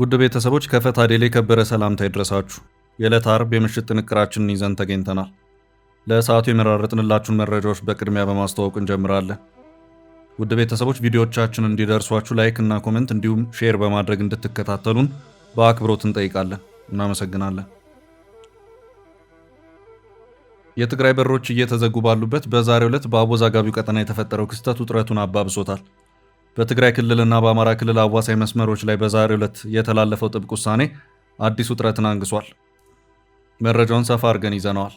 ውድ ቤተሰቦች ከፈታ ዴሊ ከበረ ሰላምታ ይድረሳችሁ። የዕለት ዓርብ የምሽት ጥንቅራችንን ይዘን ተገኝተናል። ለሰዓቱ የመራረጥንላችሁን መረጃዎች በቅድሚያ በማስተዋወቅ እንጀምራለን። ውድ ቤተሰቦች ቪዲዮዎቻችን እንዲደርሷችሁ ላይክ እና ኮሜንት እንዲሁም ሼር በማድረግ እንድትከታተሉን በአክብሮት እንጠይቃለን። እናመሰግናለን። የትግራይ በሮች እየተዘጉ ባሉበት በዛሬው ዕለት በአወዛጋቢው ቀጠና የተፈጠረው ክስተት ውጥረቱን አባብሶታል። በትግራይ ክልልና በአማራ ክልል አዋሳኝ መስመሮች ላይ በዛሬው ዕለት የተላለፈው ጥብቅ ውሳኔ አዲስ ውጥረትን አንግሷል። መረጃውን ሰፋ አድርገን ይዘነዋል።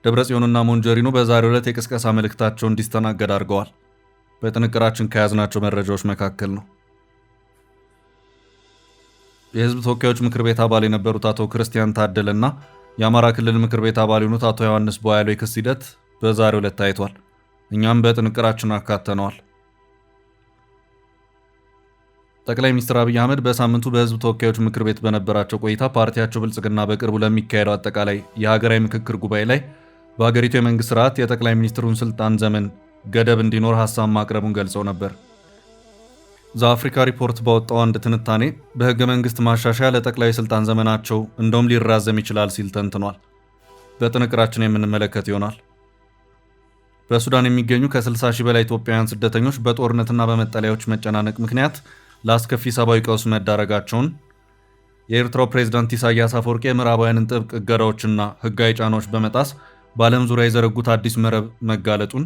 ደብረጽዮንና ሞንጆሪኖ በዛሬው ዕለት የቅስቀሳ መልእክታቸው እንዲስተናገድ አድርገዋል። በጥንቅራችን ከያዝናቸው መረጃዎች መካከል ነው። የህዝብ ተወካዮች ምክር ቤት አባል የነበሩት አቶ ክርስቲያን ታደለና የአማራ ክልል ምክር ቤት አባል የሆኑት አቶ ዮሐንስ ቦያለው የክስ ሂደት በዛሬው ዕለት ታይቷል። እኛም በጥንቅራችን አካተነዋል። ጠቅላይ ሚኒስትር አብይ አህመድ በሳምንቱ በህዝብ ተወካዮች ምክር ቤት በነበራቸው ቆይታ ፓርቲያቸው ብልጽግና በቅርቡ ለሚካሄደው አጠቃላይ የሀገራዊ ምክክር ጉባኤ ላይ በሀገሪቱ የመንግስት ስርዓት የጠቅላይ ሚኒስትሩን ስልጣን ዘመን ገደብ እንዲኖር ሀሳብ ማቅረቡን ገልጸው ነበር። ዘአፍሪካ ሪፖርት ባወጣው አንድ ትንታኔ በህገ መንግስት ማሻሻያ ለጠቅላይ ስልጣን ዘመናቸው እንደውም ሊራዘም ይችላል ሲል ተንትኗል። በጥንቅራችን የምንመለከት ይሆናል። በሱዳን የሚገኙ ከ60 ሺህ በላይ ኢትዮጵያውያን ስደተኞች በጦርነትና በመጠለያዎች መጨናነቅ ምክንያት ለአስከፊ ሰብአዊ ቀውስ መዳረጋቸውን፣ የኤርትራው ፕሬዝዳንት ኢሳያስ አፈወርቂ የምዕራባውያንን ጥብቅ እገዳዎችና ህጋዊ ጫናዎች በመጣስ በዓለም ዙሪያ የዘረጉት አዲስ መረብ መጋለጡን፣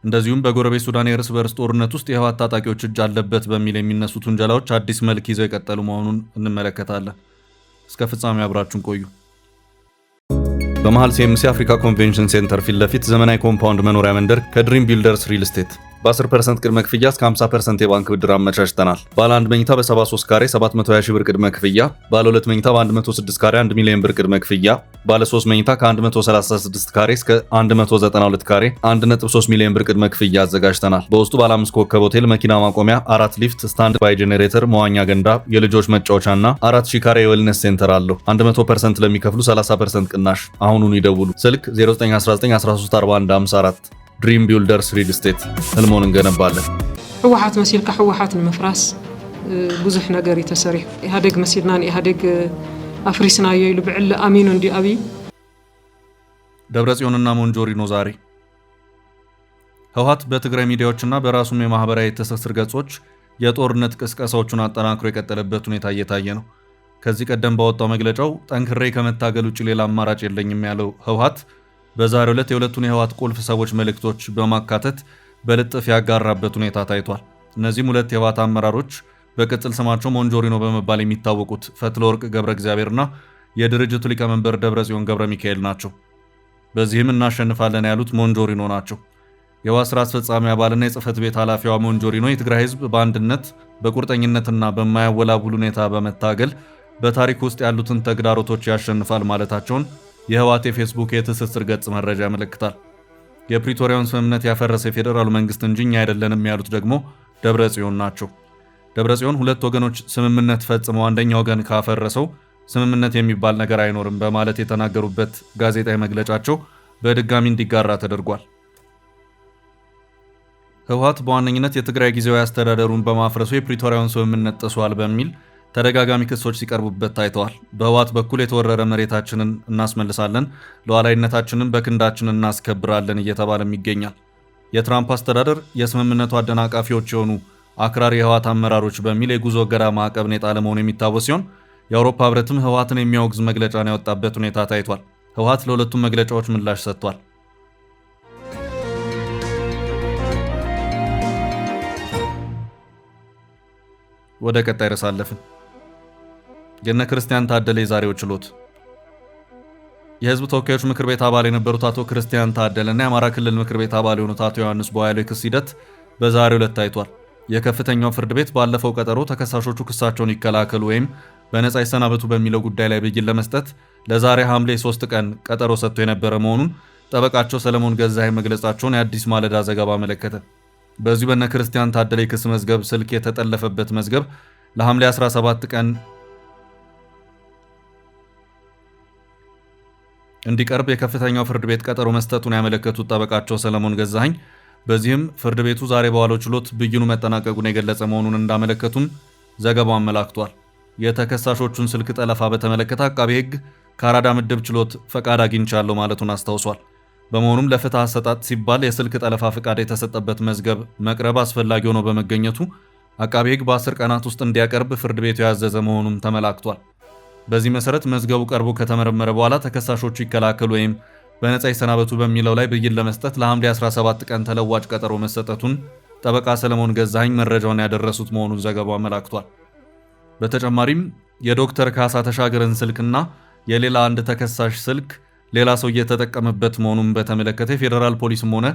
እንደዚሁም በጎረቤት ሱዳን የእርስ በርስ ጦርነት ውስጥ የህወሓት ታጣቂዎች እጅ አለበት በሚል የሚነሱት ውንጀላዎች አዲስ መልክ ይዘው የቀጠሉ መሆኑን እንመለከታለን። እስከ ፍጻሜ አብራችሁን ቆዩ። በመሃል ሲኤምሲ አፍሪካ ኮንቬንሽን ሴንተር ፊት ለፊት ዘመናዊ ኮምፓውንድ መኖሪያ መንደር ከድሪም ቢልደርስ ሪል ስቴት በ10% ቅድመ ክፍያ እስከ 50% የባንክ ብድር አመቻችተናል። ባለ 1 መኝታ በ73 ካሬ 720 ሺህ ብር ቅድመ ክፍያ፣ ባለ 2 መኝታ በ106 ካሬ 1 ሚሊዮን ብር ቅድመ ክፍያ፣ ባለ 3 መኝታ ከ136 ካሬ እስከ 192 ካሬ 1.3 ሚሊዮን ብር ቅድመ ክፍያ አዘጋጅተናል። በውስጡ ባለ 5 ኮከብ ሆቴል፣ መኪና ማቆሚያ፣ 4 ሊፍት፣ ስታንድ ባይ ጄኔሬተር፣ መዋኛ ገንዳ፣ የልጆች መጫወቻና 4000 ካሬ የዌልነስ ሴንተር አለው። 100% ለሚከፍሉ 30% ቅናሽ። አሁኑን ይደውሉ። ስልክ 0919134154 ድሪም ቢልደርስ ሪል ስቴት። ህልሞን እንገነባለን። ህወሓት መሲልካ ህወሓት ንምፍራስ ብዙሕ ነገር ይተሰሪሕ። ኢህአዴግ መሲልና ኢህአዴግ አፍሪስናዮ ኢሉ ብዕለ አሚኑ እንዲ አብይ ደብረጽዮንና ሞንጆሪኖ ዛሬ ህወሓት በትግራይ ሚዲያዎችና በራሱም የማህበራዊ ትስስር ገጾች የጦርነት ቅስቀሳዎቹን አጠናክሮ የቀጠለበት ሁኔታ እየታየ ነው። ከዚህ ቀደም ባወጣው መግለጫው ጠንክሬ ከመታገል ውጭ ሌላ አማራጭ የለኝም ያለው ህወሓት በዛሬው ዕለት የሁለቱን የህወሓት ቁልፍ ሰዎች መልእክቶች በማካተት በልጥፍ ያጋራበት ሁኔታ ታይቷል። እነዚህም ሁለት የህወሓት አመራሮች በቅጽል ስማቸው ሞንጆሪኖ በመባል የሚታወቁት ፈትለወርቅ ገብረ እግዚአብሔርና የድርጅቱ ሊቀመንበር ደብረጽዮን ገብረ ሚካኤል ናቸው። በዚህም እናሸንፋለን ያሉት ሞንጆሪኖ ናቸው። የህወሓት ስራ አስፈጻሚ አባልና የጽህፈት ቤት ኃላፊዋ ሞንጆሪኖ የትግራይ ህዝብ በአንድነት በቁርጠኝነትና በማያወላውል ሁኔታ በመታገል በታሪክ ውስጥ ያሉትን ተግዳሮቶች ያሸንፋል ማለታቸውን የህወሓት የፌስቡክ የትስስር ገጽ መረጃ ያመለክታል። የፕሪቶሪያውን ስምምነት ያፈረሰ የፌዴራሉ መንግስት እንጂ እኛ አይደለንም ያሉት ደግሞ ደብረጽዮን ናቸው። ደብረጽዮን ሁለት ወገኖች ስምምነት ፈጽመው አንደኛው ወገን ካፈረሰው ስምምነት የሚባል ነገር አይኖርም በማለት የተናገሩበት ጋዜጣዊ መግለጫቸው በድጋሚ እንዲጋራ ተደርጓል። ህወሓት በዋነኝነት የትግራይ ጊዜያዊ አስተዳደሩን በማፍረሱ የፕሪቶሪያውን ስምምነት ጥሷል በሚል ተደጋጋሚ ክሶች ሲቀርቡበት ታይተዋል። በህወሓት በኩል የተወረረ መሬታችንን እናስመልሳለን፣ ሉዓላዊነታችንን በክንዳችን እናስከብራለን እየተባለም ይገኛል። የትራምፕ አስተዳደር የስምምነቱ አደናቃፊዎች የሆኑ አክራሪ የህወሓት አመራሮች በሚል የጉዞ እገዳ ማዕቀብን የጣለ መሆኑ የሚታወስ ሲሆን የአውሮፓ ህብረትም ህወሓትን የሚያወግዝ መግለጫን ያወጣበት ሁኔታ ታይቷል። ህወሓት ለሁለቱም መግለጫዎች ምላሽ ሰጥቷል። ወደ ቀጣይ ርዕስ አለፍን። የነ ክርስቲያን ታደለ የዛሬው ችሎት የህዝብ ተወካዮች ምክር ቤት አባል የነበሩት አቶ ክርስቲያን ታደለና የአማራ ክልል ምክር ቤት አባል የሆኑት አቶ ዮሐንስ ቦያለው የክስ ሂደት በዛሬው ዕለት ታይቷል። የከፍተኛው ፍርድ ቤት ባለፈው ቀጠሮ ተከሳሾቹ ክሳቸውን ይከላከሉ ወይም በነጻ ይሰናበቱ በሚለው ጉዳይ ላይ ብይን ለመስጠት ለዛሬ ሐምሌ 3 ቀን ቀጠሮ ሰጥቶ የነበረ መሆኑን ጠበቃቸው ሰለሞን ገዛኸኝ መግለጻቸውን የአዲስ ማለዳ ዘገባ አመለከተ። በዚሁ በነ ክርስቲያን ታደለ የክስ መዝገብ ስልክ የተጠለፈበት መዝገብ ለሐምሌ 17 ቀን እንዲቀርብ የከፍተኛው ፍርድ ቤት ቀጠሮ መስጠቱን ያመለከቱት ጠበቃቸው ሰለሞን ገዛኸኝ በዚህም ፍርድ ቤቱ ዛሬ በዋለው ችሎት ብይኑ መጠናቀቁን የገለጸ መሆኑን እንዳመለከቱም ዘገባው አመላክቷል። የተከሳሾቹን ስልክ ጠለፋ በተመለከተ አቃቤ ሕግ ከአራዳ ምድብ ችሎት ፈቃድ አግኝቻለሁ ማለቱን አስታውሷል። በመሆኑም ለፍትህ አሰጣጥ ሲባል የስልክ ጠለፋ ፈቃድ የተሰጠበት መዝገብ መቅረብ አስፈላጊ ሆኖ በመገኘቱ አቃቤ ሕግ በ10 ቀናት ውስጥ እንዲያቀርብ ፍርድ ቤቱ ያዘዘ መሆኑም ተመላክቷል። በዚህ መሰረት መዝገቡ ቀርቦ ከተመረመረ በኋላ ተከሳሾቹ ይከላከሉ ወይም በነጻ ይሰናበቱ በሚለው ላይ ብይን ለመስጠት ለሐምሌ 17 ቀን ተለዋጭ ቀጠሮ መሰጠቱን ጠበቃ ሰለሞን ገዛኸኝ መረጃውን ያደረሱት መሆኑን ዘገባው አመላክቷል። በተጨማሪም የዶክተር ካሳ ተሻገርን ስልክና የሌላ አንድ ተከሳሽ ስልክ ሌላ ሰው እየተጠቀመበት መሆኑን በተመለከተ የፌዴራል ፖሊስም ሆነ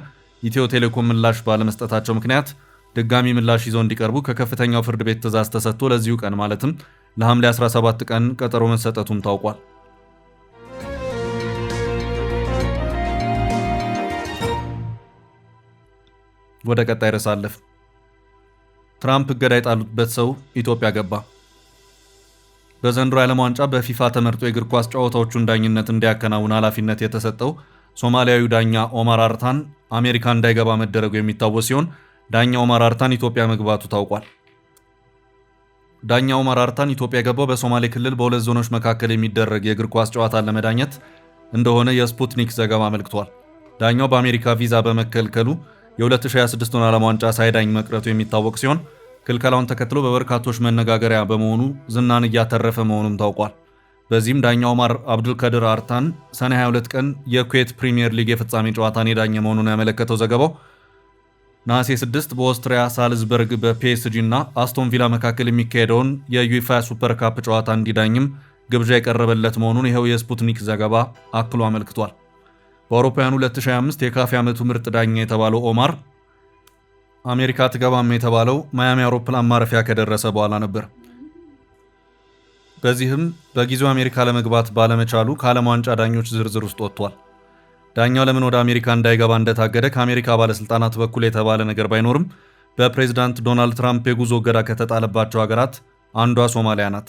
ኢትዮ ቴሌኮም ምላሽ ባለመስጠታቸው ምክንያት ድጋሚ ምላሽ ይዘው እንዲቀርቡ ከከፍተኛው ፍርድ ቤት ትዕዛዝ ተሰጥቶ ለዚሁ ቀን ማለትም ለሐምሌ 17 ቀን ቀጠሮ መሰጠቱም ታውቋል። ወደ ቀጣይ ርዕስ አለፍን። ትራምፕ እገዳ የጣሉበት ሰው ኢትዮጵያ ገባ። በዘንድሮ የዓለም ዋንጫ በፊፋ ተመርጦ የእግር ኳስ ጨዋታዎቹን ዳኝነት እንዲያከናውን ኃላፊነት የተሰጠው ሶማሊያዊው ዳኛ ኦማር አርታን አሜሪካ እንዳይገባ መደረጉ የሚታወስ ሲሆን ዳኛ ኦማር አርታን ኢትዮጵያ መግባቱ ታውቋል። ዳኛ ኦማር አርታን ኢትዮጵያ የገባው በሶማሌ ክልል በሁለት ዞኖች መካከል የሚደረግ የእግር ኳስ ጨዋታን ለመዳኘት እንደሆነ የስፑትኒክ ዘገባ አመልክቷል። ዳኛው በአሜሪካ ቪዛ በመከልከሉ የ2026ቱን ዓለም ዋንጫ ሳይዳኝ መቅረቱ የሚታወቅ ሲሆን ክልከላውን ተከትሎ በበርካቶች መነጋገሪያ በመሆኑ ዝናን እያተረፈ መሆኑም ታውቋል። በዚህም ዳኛ ኦማር አብዱልከድር አርታን ሰኔ 22 ቀን የኩዌት ፕሪሚየር ሊግ የፍጻሜ ጨዋታን የዳኘ መሆኑን ያመለከተው ዘገባው ነሐሴ 6 በኦስትሪያ ሳልዝበርግ በፒኤስጂ እና አስቶን ቪላ መካከል የሚካሄደውን የዩኤፋ ሱፐር ካፕ ጨዋታ እንዲዳኝም ግብዣ የቀረበለት መሆኑን ይኸው የስፑትኒክ ዘገባ አክሎ አመልክቷል። በአውሮፓውያኑ 2025 የካፍ ዓመቱ ምርጥ ዳኛ የተባለው ኦማር አሜሪካ ትገባም የተባለው ማያሚ አውሮፕላን ማረፊያ ከደረሰ በኋላ ነበር። በዚህም በጊዜው አሜሪካ ለመግባት ባለመቻሉ ከዓለም ዋንጫ ዳኞች ዝርዝር ውስጥ ወጥቷል። ዳኛው ለምን ወደ አሜሪካ እንዳይገባ እንደታገደ ከአሜሪካ ባለስልጣናት በኩል የተባለ ነገር ባይኖርም በፕሬዝዳንት ዶናልድ ትራምፕ የጉዞ እገዳ ከተጣለባቸው ሀገራት አንዷ ሶማሊያ ናት።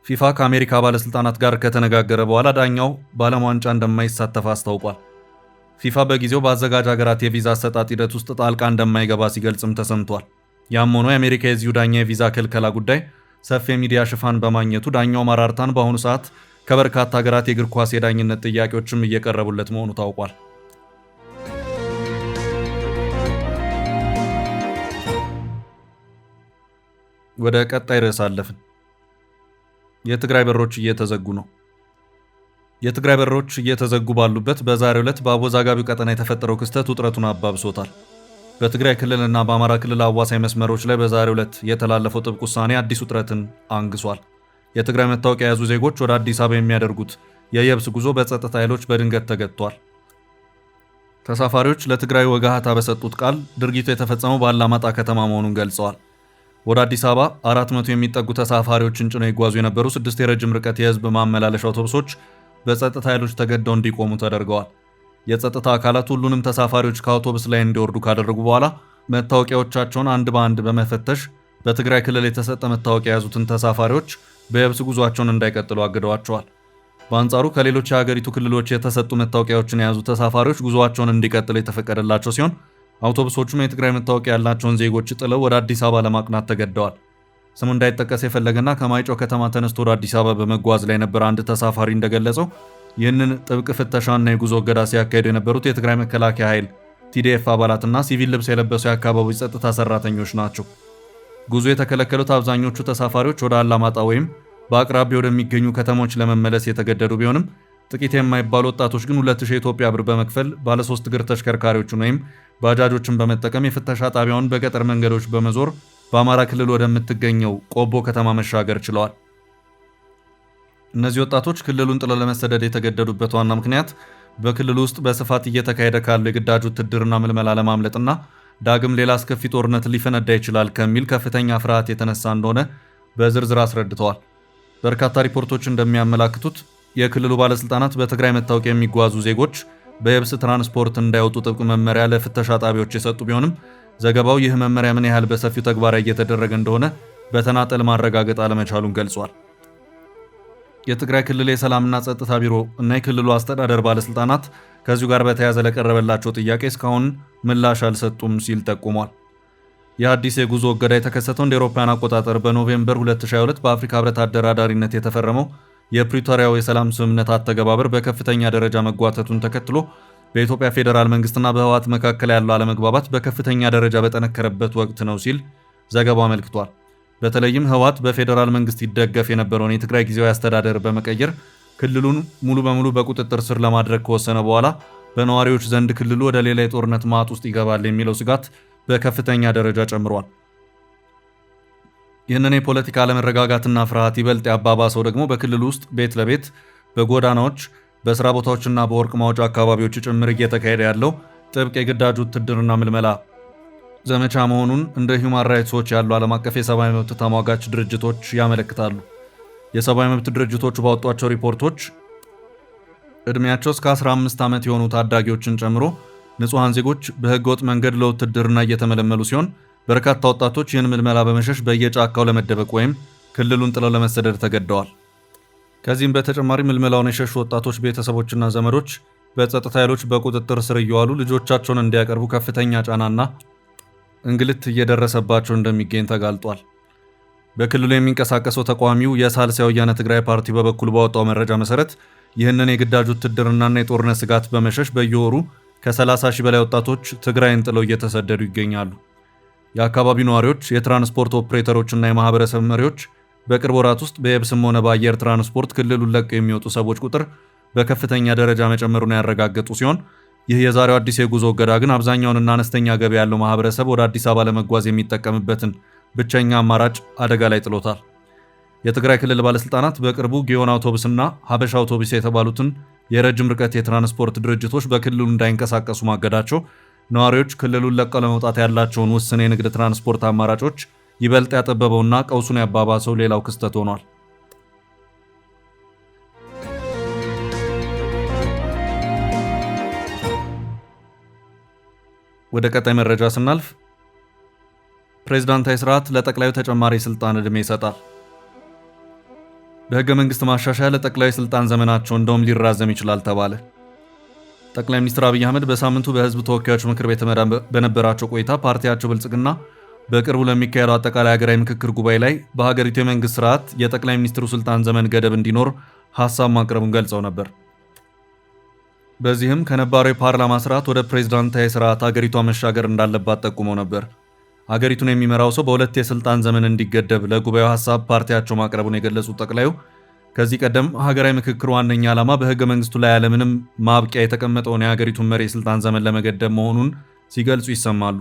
ፊፋ ከአሜሪካ ባለስልጣናት ጋር ከተነጋገረ በኋላ ዳኛው በዓለም ዋንጫ እንደማይሳተፍ አስታውቋል። ፊፋ በጊዜው በአዘጋጅ ሀገራት የቪዛ አሰጣጥ ሂደት ውስጥ ጣልቃ እንደማይገባ ሲገልጽም ተሰምቷል። ያም ሆኖ የአሜሪካ የዚሁ ዳኛ የቪዛ ክልከላ ጉዳይ ሰፊ የሚዲያ ሽፋን በማግኘቱ ዳኛው ኦማር አርታን በአሁኑ ሰዓት ከበርካታ ሀገራት የእግር ኳስ የዳኝነት ጥያቄዎችም እየቀረቡለት መሆኑ ታውቋል። ወደ ቀጣይ ርዕስ አለፍን። የትግራይ በሮች እየተዘጉ ነው። የትግራይ በሮች እየተዘጉ ባሉበት በዛሬው ዕለት በአወዛጋቢው ቀጠና የተፈጠረው ክስተት ውጥረቱን አባብሶታል። በትግራይ ክልልና በአማራ ክልል አዋሳኝ መስመሮች ላይ በዛሬው ዕለት የተላለፈው ጥብቅ ውሳኔ አዲስ ውጥረትን አንግሷል። የትግራይ መታወቂያ የያዙ ዜጎች ወደ አዲስ አበባ የሚያደርጉት የየብስ ጉዞ በጸጥታ ኃይሎች በድንገት ተገድቷል። ተሳፋሪዎች ለትግራይ ወጋሃታ በሰጡት ቃል ድርጊቱ የተፈጸመው በአላማጣ ከተማ መሆኑን ገልጸዋል። ወደ አዲስ አበባ 400 የሚጠጉ ተሳፋሪዎችን ጭነው ይጓዙ የነበሩ 6 የረጅም ርቀት የህዝብ ማመላለሻ አውቶቡሶች በጸጥታ ኃይሎች ተገደው እንዲቆሙ ተደርገዋል። የጸጥታ አካላት ሁሉንም ተሳፋሪዎች ከአውቶቡስ ላይ እንዲወርዱ ካደረጉ በኋላ መታወቂያዎቻቸውን አንድ በአንድ በመፈተሽ በትግራይ ክልል የተሰጠ መታወቂያ የያዙትን ተሳፋሪዎች በየብስ ጉዟቸውን እንዳይቀጥሉ አግደዋቸዋል። በአንጻሩ ከሌሎች የሀገሪቱ ክልሎች የተሰጡ መታወቂያዎችን የያዙ ተሳፋሪዎች ጉዟቸውን እንዲቀጥሉ የተፈቀደላቸው ሲሆን አውቶቡሶቹም የትግራይ መታወቂያ ያላቸውን ዜጎች ጥለው ወደ አዲስ አበባ ለማቅናት ተገደዋል። ስሙ እንዳይጠቀስ የፈለገና ከማይጨው ከተማ ተነስቶ ወደ አዲስ አበባ በመጓዝ ላይ የነበረ አንድ ተሳፋሪ እንደገለጸው ይህንን ጥብቅ ፍተሻና የጉዞ እገዳ ሲያካሂዱ የነበሩት የትግራይ መከላከያ ኃይል ቲዲኤፍ አባላትና ሲቪል ልብስ የለበሱ የአካባቢው ጸጥታ ሰራተኞች ናቸው። ጉዞ የተከለከሉት አብዛኞቹ ተሳፋሪዎች ወደ አላማጣ ወይም በአቅራቢያ ወደሚገኙ ከተሞች ለመመለስ የተገደዱ ቢሆንም ጥቂት የማይባሉ ወጣቶች ግን 2000 የኢትዮጵያ ብር በመክፈል ባለሶስት እግር ተሽከርካሪዎችን ወይም ባጃጆችን በመጠቀም የፍተሻ ጣቢያውን በገጠር መንገዶች በመዞር በአማራ ክልል ወደምትገኘው ቆቦ ከተማ መሻገር ችለዋል። እነዚህ ወጣቶች ክልሉን ጥለው ለመሰደድ የተገደዱበት ዋና ምክንያት በክልሉ ውስጥ በስፋት እየተካሄደ ካለው የግዳጅ ውትድርና ምልመላ ለማምለጥና ዳግም ሌላ አስከፊ ጦርነት ሊፈነዳ ይችላል ከሚል ከፍተኛ ፍርሃት የተነሳ እንደሆነ በዝርዝር አስረድተዋል። በርካታ ሪፖርቶች እንደሚያመላክቱት የክልሉ ባለስልጣናት በትግራይ መታወቂያ የሚጓዙ ዜጎች በየብስ ትራንስፖርት እንዳይወጡ ጥብቅ መመሪያ ለፍተሻ ጣቢያዎች የሰጡ ቢሆንም ዘገባው ይህ መመሪያ ምን ያህል በሰፊው ተግባራዊ እየተደረገ እንደሆነ በተናጠል ማረጋገጥ አለመቻሉን ገልጿል። የትግራይ ክልል የሰላምና ጸጥታ ቢሮ እና የክልሉ አስተዳደር ባለስልጣናት ከዚሁ ጋር በተያያዘ ለቀረበላቸው ጥያቄ እስካሁን ምላሽ አልሰጡም ሲል ጠቁሟል። የአዲስ የጉዞ እገዳ የተከሰተው እንደ አውሮፓውያን አቆጣጠር በኖቬምበር 2022 በአፍሪካ ህብረት አደራዳሪነት የተፈረመው የፕሪቶሪያው የሰላም ስምምነት አተገባበር በከፍተኛ ደረጃ መጓተቱን ተከትሎ በኢትዮጵያ ፌዴራል መንግስትና በህወሓት መካከል ያለው አለመግባባት በከፍተኛ ደረጃ በጠነከረበት ወቅት ነው ሲል ዘገባው አመልክቷል። በተለይም ህወሓት በፌዴራል መንግስት ይደገፍ የነበረውን የትግራይ ጊዜያዊ አስተዳደር በመቀየር ክልሉን ሙሉ በሙሉ በቁጥጥር ስር ለማድረግ ከወሰነ በኋላ በነዋሪዎች ዘንድ ክልሉ ወደ ሌላ የጦርነት ማጥ ውስጥ ይገባል የሚለው ስጋት በከፍተኛ ደረጃ ጨምሯል። ይህንን የፖለቲካ አለመረጋጋትና ፍርሃት ይበልጥ ያባባሰው ደግሞ በክልሉ ውስጥ ቤት ለቤት በጎዳናዎች በስራ ቦታዎችና በወርቅ ማውጫ አካባቢዎች ጭምር እየተካሄደ ያለው ጥብቅ የግዳጅ ውትድርና ምልመላ ዘመቻ መሆኑን እንደ ሂውማን ራይትስ ዎች ያሉ ዓለም አቀፍ የሰብአዊ መብት ተሟጋች ድርጅቶች ያመለክታሉ። የሰብአዊ መብት ድርጅቶቹ ባወጧቸው ሪፖርቶች ዕድሜያቸው እስከ 15 ዓመት የሆኑ ታዳጊዎችን ጨምሮ ንጹሐን ዜጎች በህገወጥ መንገድ ለውትድርና እየተመለመሉ ሲሆን በርካታ ወጣቶች ይህን ምልመላ በመሸሽ በየጫካው ለመደበቅ ወይም ክልሉን ጥለው ለመሰደድ ተገደዋል። ከዚህም በተጨማሪ ምልመላውን የሸሹ ወጣቶች ቤተሰቦችና ዘመዶች በጸጥታ ኃይሎች በቁጥጥር ስር እየዋሉ ልጆቻቸውን እንዲያቀርቡ ከፍተኛ ጫናና እንግልት እየደረሰባቸው እንደሚገኝ ተጋልጧል። በክልሉ የሚንቀሳቀሰው ተቃዋሚው የሳልሳይ ወያነ ትግራይ ፓርቲ በበኩል ባወጣው መረጃ መሰረት ይህንን የግዳጅ ውትድርናና የጦርነት ስጋት በመሸሽ በየወሩ ከ30 ሺህ በላይ ወጣቶች ትግራይን ጥለው እየተሰደዱ ይገኛሉ። የአካባቢው ነዋሪዎች፣ የትራንስፖርት ኦፕሬተሮችና የማህበረሰብ መሪዎች በቅርብ ወራት ውስጥ በየብስም ሆነ በአየር ትራንስፖርት ክልሉን ለቀው የሚወጡ ሰዎች ቁጥር በከፍተኛ ደረጃ መጨመሩን ያረጋገጡ ሲሆን ይህ የዛሬው አዲስ የጉዞ እገዳ ግን አብዛኛውንና አነስተኛ ገቢ ያለው ማህበረሰብ ወደ አዲስ አበባ ለመጓዝ የሚጠቀምበትን ብቸኛ አማራጭ አደጋ ላይ ጥሎታል። የትግራይ ክልል ባለስልጣናት በቅርቡ ጊዮን አውቶቡስና ሀበሻ አውቶቡስ የተባሉትን የረጅም ርቀት የትራንስፖርት ድርጅቶች በክልሉ እንዳይንቀሳቀሱ ማገዳቸው ነዋሪዎች ክልሉን ለቀው ለመውጣት ያላቸውን ውስን የንግድ ትራንስፖርት አማራጮች ይበልጥ ያጠበበውና ቀውሱን ያባባሰው ሌላው ክስተት ሆኗል። ወደ ቀጣይ መረጃ ስናልፍ ፕሬዝዳንታዊ ስርዓት ለጠቅላዩ ተጨማሪ ስልጣን ዕድሜ ይሰጣል። በህገ መንግስት ማሻሻያ ለጠቅላዩ ስልጣን ዘመናቸው እንደውም ሊራዘም ይችላል ተባለ። ጠቅላይ ሚኒስትር አብይ አህመድ በሳምንቱ በህዝብ ተወካዮች ምክር ቤት በነበራቸው ቆይታ ፓርቲያቸው ብልጽግና በቅርቡ ለሚካሄደው አጠቃላይ ሀገራዊ ምክክር ጉባኤ ላይ በሀገሪቱ የመንግስት ስርዓት የጠቅላይ ሚኒስትሩ ስልጣን ዘመን ገደብ እንዲኖር ሀሳብ ማቅረቡን ገልጸው ነበር። በዚህም ከነባራዊ ፓርላማ ስርዓት ወደ ፕሬዝዳንታዊ ስርዓት ሀገሪቷ መሻገር እንዳለባት ጠቁመው ነበር። ሀገሪቱን የሚመራው ሰው በሁለት የስልጣን ዘመን እንዲገደብ ለጉባኤው ሀሳብ ፓርቲያቸው ማቅረቡን የገለጹት ጠቅላዩ ከዚህ ቀደም ሀገራዊ ምክክር ዋነኛ ዓላማ በህገ መንግስቱ ላይ ያለምንም ማብቂያ የተቀመጠውን የሀገሪቱን መሪ የስልጣን ዘመን ለመገደብ መሆኑን ሲገልጹ ይሰማሉ።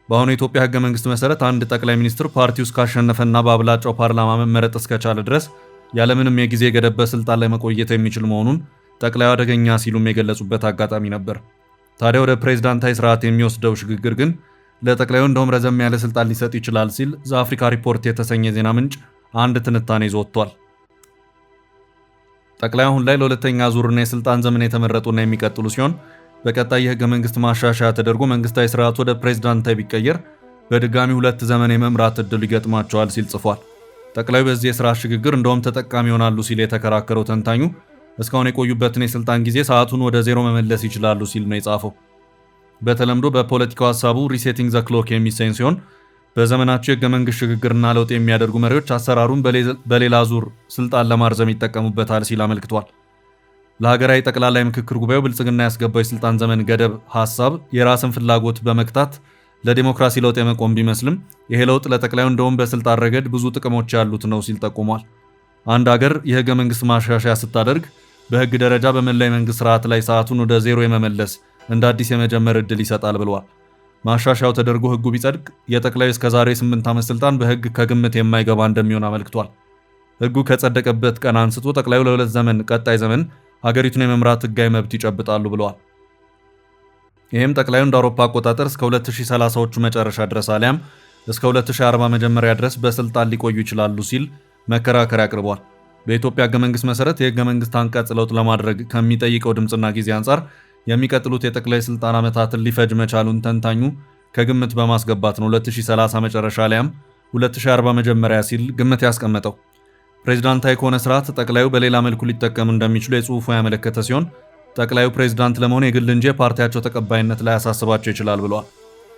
በአሁኑ የኢትዮጵያ ህገ መንግስት መሰረት አንድ ጠቅላይ ሚኒስትር ፓርቲው እስካሸነፈና በአብላጫው ፓርላማ መመረጥ እስከቻለ ድረስ ያለምንም የጊዜ ገደብ በስልጣን ላይ መቆየት የሚችል መሆኑን ጠቅላዩ አደገኛ ሲሉም የገለጹበት አጋጣሚ ነበር። ታዲያ ወደ ፕሬዝዳንታዊ ስርዓት የሚወስደው ሽግግር ግን ለጠቅላዩ እንደውም ረዘም ያለ ስልጣን ሊሰጥ ይችላል ሲል ዘአፍሪካ ሪፖርት የተሰኘ ዜና ምንጭ አንድ ትንታኔ ይዞ ወጥቷል። ጠቅላዩ አሁን ላይ ለሁለተኛ ዙርና የስልጣን ዘመን የተመረጡና የሚቀጥሉ ሲሆን በቀጣይ የህገ መንግስት ማሻሻያ ተደርጎ መንግስታዊ ስርዓት ወደ ፕሬዝዳንታዊ ቢቀየር በድጋሚ 2 ዘመን የመምራት እድል ይገጥማቸዋል ሲል ጽፏል። ጠቅላዩ በዚህ የስራ ሽግግር እንደውም ተጠቃሚ ይሆናሉ ሲል የተከራከረው ተንታኙ እስካሁን የቆዩበትን የስልጣን ጊዜ ሰዓቱን ወደ ዜሮ መመለስ ይችላሉ ሲል ነው የጻፈው። በተለምዶ በፖለቲካው ሀሳቡ ሪሴቲንግ ዘ ክሎክ የሚሰኝ ሲሆን በዘመናቸው የህገ መንግስት ሽግግርና ለውጥ የሚያደርጉ መሪዎች አሰራሩን በሌላ ዙር ስልጣን ለማርዘም ይጠቀሙበታል ሲል አመልክቷል። ለሀገራዊ ጠቅላላ የምክክር ጉባኤው ብልጽግና ያስገባው የስልጣን ዘመን ገደብ ሀሳብ የራስን ፍላጎት በመክታት ለዲሞክራሲ ለውጥ የመቆም ቢመስልም ይሄ ለውጥ ለጠቅላዩ እንደውም በስልጣን ረገድ ብዙ ጥቅሞች ያሉት ነው ሲል ጠቁሟል። አንድ ሀገር የህገ መንግስት ማሻሻያ ስታደርግ በህግ ደረጃ በመላው የመንግስት ስርዓት ላይ ሰዓቱን ወደ ዜሮ የመመለስ እንደ አዲስ የመጀመር እድል ይሰጣል ብለዋል። ማሻሻያው ተደርጎ ህጉ ቢጸድቅ የጠቅላዩ እስከዛሬ 8 ዓመት ስልጣን በህግ ከግምት የማይገባ እንደሚሆን አመልክቷል። ህጉ ከጸደቀበት ቀን አንስቶ ጠቅላዩ ለ2 ዘመን ቀጣይ ዘመን ሀገሪቱን የመምራት ህጋዊ መብት ይጨብጣሉ ብለዋል። ይህም ጠቅላዩ እንደ አውሮፓ አቆጣጠር እስከ 2030ዎቹ መጨረሻ ድረስ አሊያም እስከ 2040 መጀመሪያ ድረስ በስልጣን ሊቆዩ ይችላሉ ሲል መከራከሪያ አቅርቧል። በኢትዮጵያ ህገ መንግስት መሰረት የህገ መንግስት አንቀጽ ለውጥ ለማድረግ ከሚጠይቀው ድምፅና ጊዜ አንጻር የሚቀጥሉት የጠቅላይ ስልጣን ዓመታትን ሊፈጅ መቻሉን ተንታኙ ከግምት በማስገባት ነው 2030 መጨረሻ አሊያም 2040 መጀመሪያ ሲል ግምት ያስቀመጠው። ፕሬዝዳንታዊ ከሆነ ስርዓት ጠቅላዩ በሌላ መልኩ ሊጠቀሙ እንደሚችሉ የጽሑፉ ያመለከተ ሲሆን ጠቅላዩ ፕሬዝዳንት ለመሆን የግል እንጂ የፓርቲያቸው ተቀባይነት ላይ ያሳስባቸው ይችላል ብለዋል።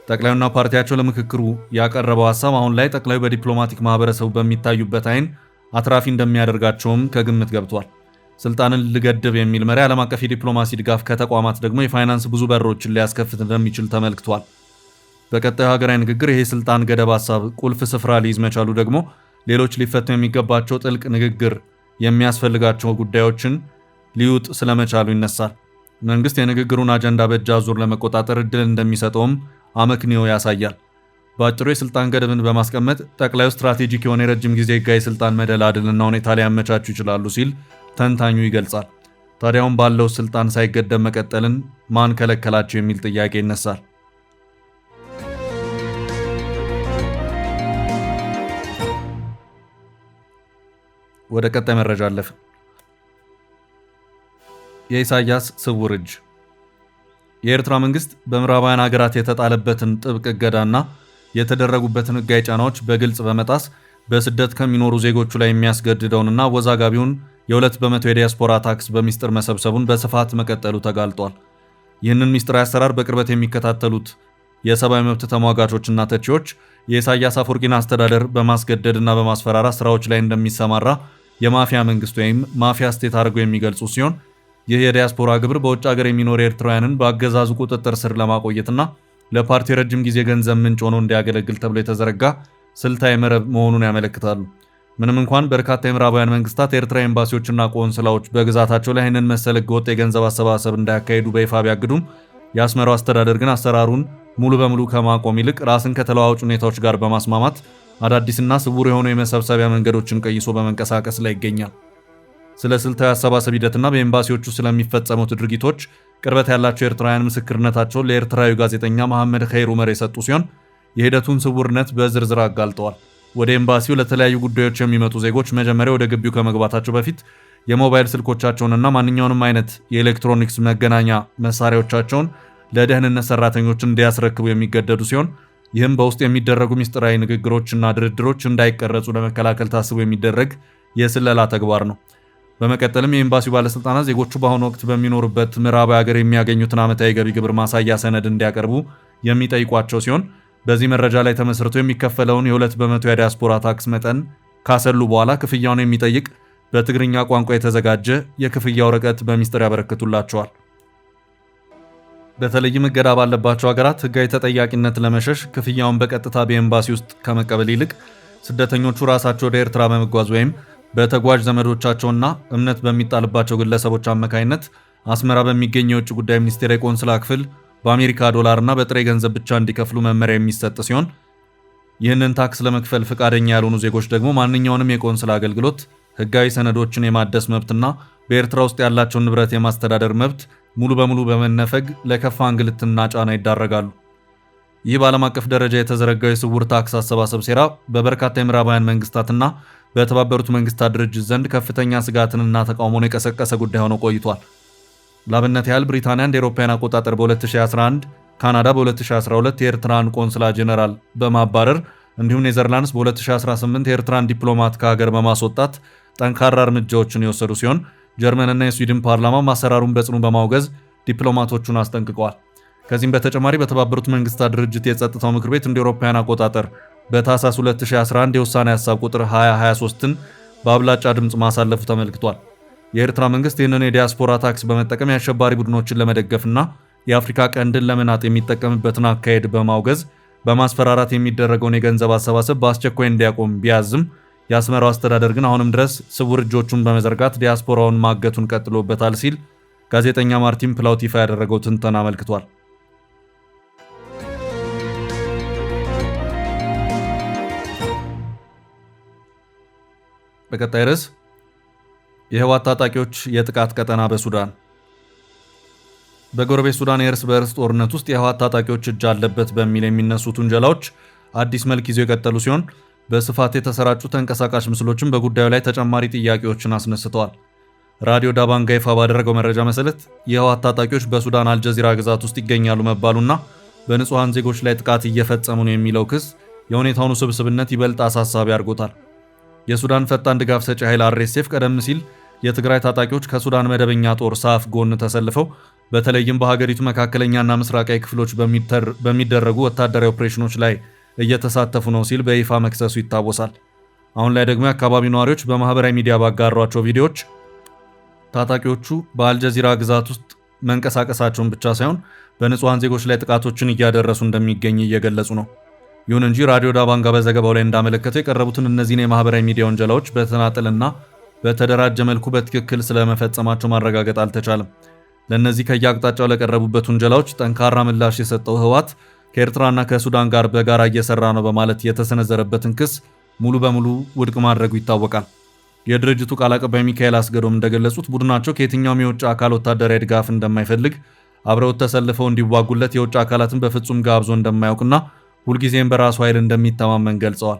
ጠቅላዩና ፓርቲያቸው ለምክክሩ ያቀረበው ሐሳብ አሁን ላይ ጠቅላዩ በዲፕሎማቲክ ማህበረሰቡ በሚታዩበት አይን አትራፊ እንደሚያደርጋቸውም ከግምት ገብቷል። ስልጣንን ልገድብ የሚል መሪ ዓለም አቀፍ የዲፕሎማሲ ድጋፍ ከተቋማት ደግሞ የፋይናንስ ብዙ በሮችን ሊያስከፍት እንደሚችል ተመልክቷል። በቀጣዩ ሀገራዊ ንግግር ይሄ ስልጣን ገደብ ሐሳብ ቁልፍ ስፍራ ሊይዝ መቻሉ ደግሞ ሌሎች ሊፈቱ የሚገባቸው ጥልቅ ንግግር የሚያስፈልጋቸው ጉዳዮችን ሊውጥ ስለመቻሉ ይነሳል። መንግስት የንግግሩን አጀንዳ በእጅ አዙር ለመቆጣጠር እድል እንደሚሰጠውም አመክንዮ ያሳያል። በአጭሩ የስልጣን ገደብን በማስቀመጥ ጠቅላዩ ስትራቴጂክ የሆነ የረጅም ጊዜ ህጋዊ ስልጣን መደላድልና ሁኔታ ሊያመቻቹ ይችላሉ ሲል ተንታኙ ይገልጻል። ታዲያውም ባለው ስልጣን ሳይገደብ መቀጠልን ማን ከለከላቸው የሚል ጥያቄ ይነሳል። ወደ ቀጣይ መረጃ አለፈ። የኢሳያስ ስውር እጅ። የኤርትራ መንግስት በምዕራባውያን ሀገራት የተጣለበትን ጥብቅ እገዳና የተደረጉበትን ህጋዊ ጫናዎች በግልጽ በመጣስ በስደት ከሚኖሩ ዜጎቹ ላይ የሚያስገድደውንና አወዛጋቢውን የ2% የዲያስፖራ ታክስ በሚስጥር መሰብሰቡን በስፋት መቀጠሉ ተጋልጧል። ይህንን ሚስጥራዊ አሰራር በቅርበት የሚከታተሉት የሰብአዊ መብት ተሟጋቾችና ተቺዎች የኢሳያስ አፈወርቂን አስተዳደር በማስገደድና በማስፈራራት ስራዎች ላይ እንደሚሰማራ የማፊያ መንግስት ወይም ማፊያ ስቴት አድርገው የሚገልጹ ሲሆን ይህ የዲያስፖራ ግብር በውጭ ሀገር የሚኖሩ ኤርትራውያንን በአገዛዙ ቁጥጥር ስር ለማቆየትና ለፓርቲው የረጅም ጊዜ ገንዘብ ምንጭ ሆኖ እንዲያገለግል ተብሎ የተዘረጋ ስልታዊ መረብ መሆኑን ያመለክታሉ። ምንም እንኳን በርካታ የምዕራባውያን መንግስታት የኤርትራ ኤምባሲዎችና ቆንስላዎች በግዛታቸው ላይ ይህንን መሰል ህገወጥ የገንዘብ አሰባሰብ እንዳያካሄዱ በይፋ ቢያግዱም የአስመራው አስተዳደር ግን አሰራሩን ሙሉ በሙሉ ከማቆም ይልቅ ራስን ከተለዋዋጭ ሁኔታዎች ጋር በማስማማት አዳዲስና ስውር የሆኑ የመሰብሰቢያ መንገዶችን ቀይሶ በመንቀሳቀስ ላይ ይገኛል። ስለ ስልታዊ አሰባሰብ ሂደትና በኤምባሲዎቹ ስለሚፈጸሙት ድርጊቶች ቅርበት ያላቸው ኤርትራውያን ምስክርነታቸውን ለኤርትራዊ ጋዜጠኛ መሐመድ ኸይር ኡመር የሰጡ ሲሆን የሂደቱን ስውርነት በዝርዝር አጋልጠዋል። ወደ ኤምባሲው ለተለያዩ ጉዳዮች የሚመጡ ዜጎች መጀመሪያ ወደ ግቢው ከመግባታቸው በፊት የሞባይል ስልኮቻቸውንና ማንኛውንም አይነት የኤሌክትሮኒክስ መገናኛ መሳሪያዎቻቸውን ለደህንነት ሰራተኞች እንዲያስረክቡ የሚገደዱ ሲሆን ይህም በውስጥ የሚደረጉ ሚስጥራዊ ንግግሮችና ድርድሮች እንዳይቀረጹ ለመከላከል ታስቦ የሚደረግ የስለላ ተግባር ነው። በመቀጠልም የኤምባሲው ባለስልጣናት ዜጎቹ በአሁኑ ወቅት በሚኖሩበት ምዕራባዊ ሀገር የሚያገኙትን ዓመታዊ ገቢ ግብር ማሳያ ሰነድ እንዲያቀርቡ የሚጠይቋቸው ሲሆን በዚህ መረጃ ላይ ተመስርቶ የሚከፈለውን የ2% የዲያስፖራ ታክስ መጠን ካሰሉ በኋላ ክፍያውን የሚጠይቅ በትግርኛ ቋንቋ የተዘጋጀ የክፍያ ወረቀት በሚስጥር ያበረክቱላቸዋል። በተለይም እገዳ ባለባቸው ሀገራት ህጋዊ ተጠያቂነት ለመሸሽ ክፍያውን በቀጥታ በኤምባሲ ውስጥ ከመቀበል ይልቅ ስደተኞቹ ራሳቸው ወደ ኤርትራ በመጓዝ ወይም በተጓዥ ዘመዶቻቸውና እምነት በሚጣልባቸው ግለሰቦች አማካኝነት አስመራ በሚገኘው የውጭ ጉዳይ ሚኒስቴር የቆንስላ ክፍል በአሜሪካ ዶላርና በጥሬ ገንዘብ ብቻ እንዲከፍሉ መመሪያ የሚሰጥ ሲሆን ይህንን ታክስ ለመክፈል ፈቃደኛ ያልሆኑ ዜጎች ደግሞ ማንኛውንም የቆንስላ አገልግሎት፣ ህጋዊ ሰነዶችን የማደስ መብትና በኤርትራ ውስጥ ያላቸውን ንብረት የማስተዳደር መብት ሙሉ በሙሉ በመነፈግ ለከፋ እንግልትና ጫና ይዳረጋሉ። ይህ በዓለም አቀፍ ደረጃ የተዘረጋው የስውር ታክስ አሰባሰብ ሴራ በበርካታ የምዕራባውያን መንግስታትና በተባበሩት መንግስታት ድርጅት ዘንድ ከፍተኛ ስጋትንና ተቃውሞን የቀሰቀሰ ጉዳይ ሆኖ ቆይቷል። ላብነት ያህል ብሪታንያ እንደ አውሮፓውያን አቆጣጠር በ2011፣ ካናዳ በ2012 የኤርትራን ቆንስላ ጄኔራል በማባረር እንዲሁም ኔዘርላንድስ በ2018 የኤርትራን ዲፕሎማት ከሀገር በማስወጣት ጠንካራ እርምጃዎችን የወሰዱ ሲሆን ጀርመንና የስዊድን ፓርላማ አሰራሩን በጽኑ በማውገዝ ዲፕሎማቶቹን አስጠንቅቀዋል። ከዚህም በተጨማሪ በተባበሩት መንግስታት ድርጅት የጸጥታው ምክር ቤት እንደ አውሮፓውያን አቆጣጠር በታህሳስ 2011 የውሳኔ ሐሳብ ቁጥር 2023ን በአብላጫ ድምፅ ማሳለፉ ተመልክቷል። የኤርትራ መንግስት ይህንን የዲያስፖራ ታክስ በመጠቀም የአሸባሪ ቡድኖችን ለመደገፍና የአፍሪካ ቀንድን ለመናጥ የሚጠቀምበትን አካሄድ በማውገዝ በማስፈራራት የሚደረገውን የገንዘብ አሰባሰብ በአስቸኳይ እንዲያቆም ቢያዝም የአስመራው አስተዳደር ግን አሁንም ድረስ ስውር እጆቹን በመዘርጋት ዲያስፖራውን ማገቱን ቀጥሎበታል ሲል ጋዜጠኛ ማርቲን ፕላውት ይፋ ያደረገው ትንተና አመልክቷል። በቀጣይ ርዕስ የህወሓት ታጣቂዎች የጥቃት ቀጠና በሱዳን። በጎረቤት ሱዳን የእርስ በእርስ ጦርነት ውስጥ የህወሓት ታጣቂዎች እጅ አለበት በሚል የሚነሱት ውንጀላዎች አዲስ መልክ ይዘው የቀጠሉ ሲሆን በስፋት የተሰራጩ ተንቀሳቃሽ ምስሎችን በጉዳዩ ላይ ተጨማሪ ጥያቄዎችን አስነስተዋል። ራዲዮ ዳባንጋ ይፋ ባደረገው መረጃ መሰረት የህወሓት ታጣቂዎች በሱዳን አልጀዚራ ግዛት ውስጥ ይገኛሉ መባሉና በንጹሃን ዜጎች ላይ ጥቃት እየፈጸሙ ነው የሚለው ክስ የሁኔታውን ውስብስብነት ይበልጥ አሳሳቢ አድርጎታል። የሱዳን ፈጣን ድጋፍ ሰጪ ኃይል RSF ቀደም ሲል የትግራይ ታጣቂዎች ከሱዳን መደበኛ ጦር ሳፍ ጎን ተሰልፈው በተለይም በሀገሪቱ መካከለኛና ምስራቃዊ ክፍሎች በሚደረጉ ወታደራዊ ኦፕሬሽኖች ላይ እየተሳተፉ ነው ሲል በይፋ መክሰሱ ይታወሳል። አሁን ላይ ደግሞ የአካባቢው ነዋሪዎች በማህበራዊ ሚዲያ ባጋሯቸው ቪዲዮዎች ታጣቂዎቹ በአልጀዚራ ግዛት ውስጥ መንቀሳቀሳቸውን ብቻ ሳይሆን በንጹሃን ዜጎች ላይ ጥቃቶችን እያደረሱ እንደሚገኝ እየገለጹ ነው። ይሁን እንጂ ራዲዮ ዳባንጋ በዘገባው ላይ እንዳመለከተው የቀረቡትን እነዚህን የማህበራዊ ሚዲያ ወንጀላዎች በተናጠልና በተደራጀ መልኩ በትክክል ስለመፈጸማቸው ማረጋገጥ አልተቻለም። ለእነዚህ ከየአቅጣጫው ለቀረቡበት ወንጀላዎች ጠንካራ ምላሽ የሰጠው ህወሓት ከኤርትራና ከሱዳን ጋር በጋራ እየሰራ ነው በማለት የተሰነዘረበትን ክስ ሙሉ በሙሉ ውድቅ ማድረጉ ይታወቃል። የድርጅቱ ቃል አቀባይ ሚካኤል አስገዶም እንደገለጹት ቡድናቸው ከየትኛውም የውጭ አካል ወታደራዊ ድጋፍ እንደማይፈልግ፣ አብረው ተሰልፈው እንዲዋጉለት የውጭ አካላትን በፍጹም ጋብዞ እንደማያውቅና ሁልጊዜም በራሱ ኃይል እንደሚተማመን ገልጸዋል።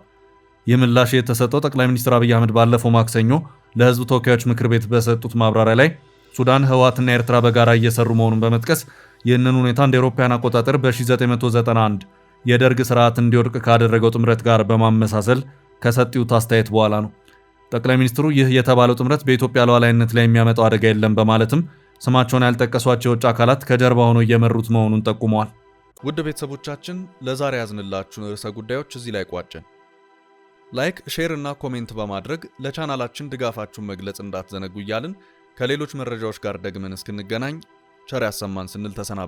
ይህ ምላሽ የተሰጠው ጠቅላይ ሚኒስትር አብይ አህመድ ባለፈው ማክሰኞ ለህዝብ ተወካዮች ምክር ቤት በሰጡት ማብራሪያ ላይ ሱዳን፣ ህወሓትና ኤርትራ በጋራ እየሰሩ መሆኑን በመጥቀስ ይህንን ሁኔታ እንደ አውሮፓውያን አቆጣጠር በ1991 የደርግ ስርዓት እንዲወድቅ ካደረገው ጥምረት ጋር በማመሳሰል ከሰጡት አስተያየት በኋላ ነው። ጠቅላይ ሚኒስትሩ ይህ የተባለው ጥምረት በኢትዮጵያ ሉዓላዊነት ላይ የሚያመጣው አደጋ የለም በማለትም ስማቸውን ያልጠቀሷቸው የውጭ አካላት ከጀርባ ሆነው እየመሩት መሆኑን ጠቁመዋል። ውድ ቤተሰቦቻችን ለዛሬ ያዝንላችሁን ርዕሰ ጉዳዮች እዚህ ላይ ቋጨን። ላይክ፣ ሼር እና ኮሜንት በማድረግ ለቻናላችን ድጋፋችሁን መግለጽ እንዳትዘነጉ እያልን ከሌሎች መረጃዎች ጋር ደግመን እስክንገናኝ ቸር ያሰማን ስንል ተሰናብተናል።